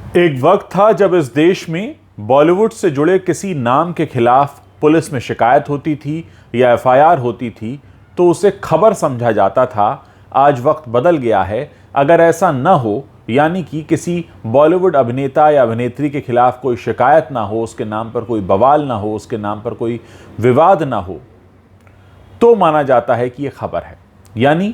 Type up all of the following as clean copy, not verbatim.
एक वक्त था जब इस देश में बॉलीवुड से जुड़े किसी नाम के खिलाफ पुलिस में शिकायत होती थी या एफआईआर होती थी तो उसे खबर समझा जाता था। आज वक्त बदल गया है। अगर ऐसा न हो, यानी कि किसी बॉलीवुड अभिनेता या अभिनेत्री के खिलाफ कोई शिकायत ना हो, उसके नाम पर कोई बवाल ना हो, उसके नाम पर कोई विवाद ना हो, तो माना जाता है कि यह खबर है। यानी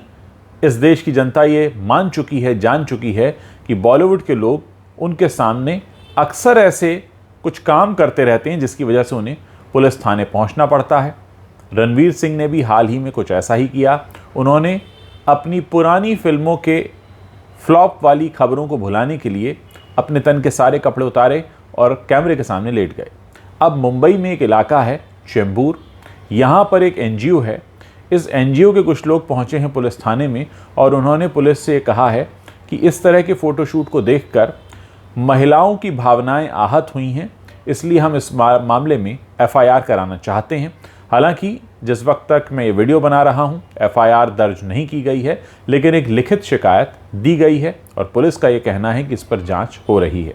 इस देश की जनता ये मान चुकी है, जान चुकी है कि बॉलीवुड के लोग उनके सामने अक्सर ऐसे कुछ काम करते रहते हैं जिसकी वजह से उन्हें पुलिस थाने पहुंचना पड़ता है। रणवीर सिंह ने भी हाल ही में कुछ ऐसा ही किया। उन्होंने अपनी पुरानी फिल्मों के फ्लॉप वाली खबरों को भुलाने के लिए अपने तन के सारे कपड़े उतारे और कैमरे के सामने लेट गए। अब मुंबई में एक इलाका है चेंबूर, यहाँ पर एक एनजीओ है। इस एनजीओ के कुछ लोग पहुँचे हैं पुलिस थाने में और उन्होंने पुलिस से कहा है कि इस तरह के फ़ोटोशूट को देखकर महिलाओं की भावनाएं आहत हुई हैं, इसलिए हम इस मामले में एफआईआर कराना चाहते हैं। हालांकि जिस वक्त तक मैं ये वीडियो बना रहा हूं एफआईआर दर्ज नहीं की गई है, लेकिन एक लिखित शिकायत दी गई है और पुलिस का ये कहना है कि इस पर जांच हो रही है।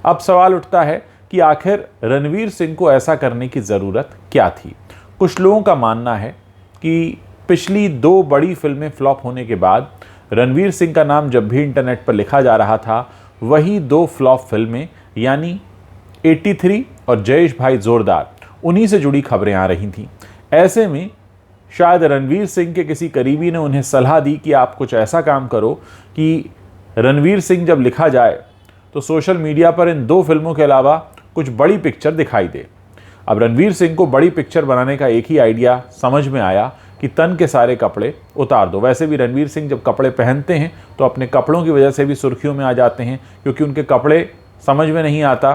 अब सवाल उठता है कि आखिर रणवीर सिंह को ऐसा करने की ज़रूरत क्या थी। कुछ लोगों का मानना है कि पिछली 2 बड़ी फिल्में फ्लॉप होने के बाद रणवीर सिंह का नाम जब भी इंटरनेट पर लिखा जा रहा था, वही 2 फ्लॉप फिल्में यानी 83 और जयेश भाई जोरदार, उन्हीं से जुड़ी खबरें आ रही थीं। ऐसे में शायद रणवीर सिंह के किसी करीबी ने उन्हें सलाह दी कि आप कुछ ऐसा काम करो कि रणवीर सिंह जब लिखा जाए तो सोशल मीडिया पर इन 2 फिल्मों के अलावा कुछ बड़ी पिक्चर दिखाई दे। अब रणवीर सिंह को बड़ी पिक्चर बनाने का एक ही आइडिया समझ में आया कि तन के सारे कपड़े उतार दो। वैसे भी रणवीर सिंह जब कपड़े पहनते हैं तो अपने कपड़ों की वजह से भी सुर्खियों में आ जाते हैं, क्योंकि उनके कपड़े समझ में नहीं आता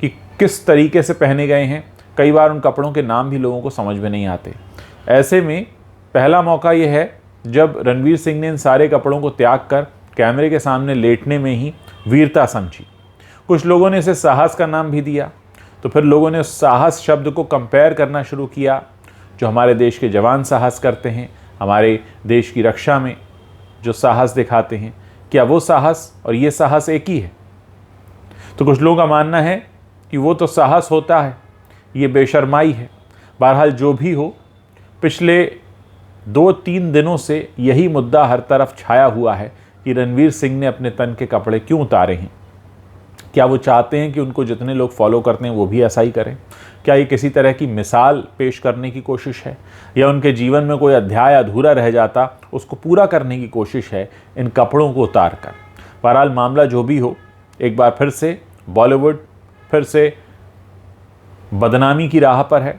कि किस तरीके से पहने गए हैं। कई बार उन कपड़ों के नाम भी लोगों को समझ में नहीं आते। ऐसे में पहला मौका यह है जब रणवीर सिंह ने इन सारे कपड़ों को त्याग कर कैमरे के सामने लेटने में ही वीरता समझी। कुछ लोगों ने इसे साहस का नाम भी दिया, तो फिर लोगों ने उस साहस शब्द को कंपेयर करना शुरू किया जो हमारे देश के जवान साहस करते हैं, हमारे देश की रक्षा में जो साहस दिखाते हैं। क्या वो साहस और ये साहस एक ही है? तो कुछ लोगों का मानना है कि वो तो साहस होता है, ये बेशर्माई है। बहरहाल जो भी हो, पिछले 2-3 दिनों से यही मुद्दा हर तरफ छाया हुआ है कि रणवीर सिंह ने अपने तन के कपड़े क्यों उतारे हैं। क्या वो चाहते हैं कि उनको जितने लोग फॉलो करते हैं वो भी ऐसा ही करें? क्या ये किसी तरह की मिसाल पेश करने की कोशिश है, या उनके जीवन में कोई अध्याय अधूरा रह जाता उसको पूरा करने की कोशिश है इन कपड़ों को उतार कर? बहरहाल मामला जो भी हो, एक बार फिर से बॉलीवुड फिर से बदनामी की राह पर है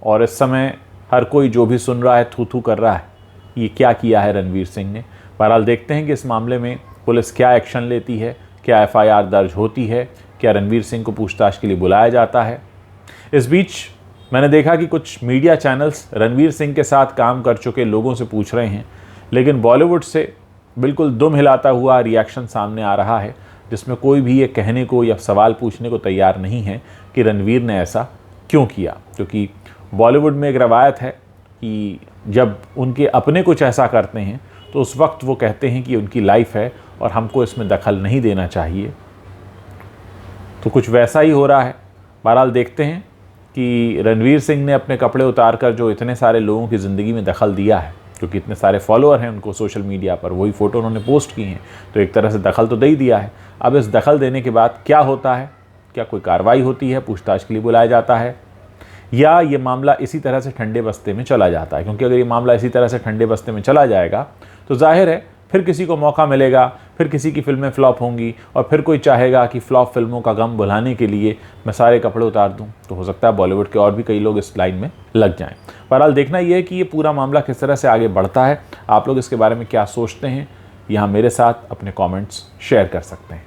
और इस समय हर कोई जो भी सुन रहा है थू थू कर रहा है, ये क्या किया है रणवीर सिंह ने। बहरहाल देखते हैं कि इस मामले में पुलिस क्या एक्शन लेती है, क्या एफआईआर दर्ज होती है, क्या रणवीर सिंह को पूछताछ के लिए बुलाया जाता है। इस बीच मैंने देखा कि कुछ मीडिया चैनल्स रणवीर सिंह के साथ काम कर चुके लोगों से पूछ रहे हैं, लेकिन बॉलीवुड से बिल्कुल दुम हिलाता हुआ रिएक्शन सामने आ रहा है, जिसमें कोई भी ये कहने को या सवाल पूछने को तैयार नहीं है कि रणवीर ने ऐसा क्यों किया। क्योंकि बॉलीवुड में एक रवायत है कि जब उनके अपने कुछ ऐसा करते हैं तो उस वक्त वो कहते हैं कि उनकी लाइफ है और हमको इसमें दखल नहीं देना चाहिए। तो कुछ वैसा ही हो रहा है। बहरहाल देखते हैं कि रणवीर सिंह ने अपने कपड़े उतार कर जो इतने सारे लोगों की ज़िंदगी में दखल दिया है, क्योंकि इतने सारे फॉलोअर हैं उनको सोशल मीडिया पर, वही फ़ोटो उन्होंने पोस्ट की हैं, तो एक तरह से दखल तो दे ही दिया है। अब इस दखल देने के बाद क्या होता है? क्या कोई कार्रवाई होती है, पूछताछ के लिए बुलाया जाता है, या ये मामला इसी तरह से ठंडे बस्ते में चला जाता है? क्योंकि अगर ये मामला इसी तरह से ठंडे बस्ते में चला जाएगा तो जाहिर है फिर किसी को मौका मिलेगा, फिर किसी की फिल्में फ्लॉप होंगी और फिर कोई चाहेगा कि फ्लॉप फिल्मों का गम भुलाने के लिए मैं सारे कपड़े उतार दूं। तो हो सकता है बॉलीवुड के और भी कई लोग इस लाइन में लग जाएं। बहरहाल देखना ये है कि ये पूरा मामला किस तरह से आगे बढ़ता है। आप लोग इसके बारे में क्या सोचते हैं, यहाँ मेरे साथ अपने कमेंट्स शेयर कर सकते हैं।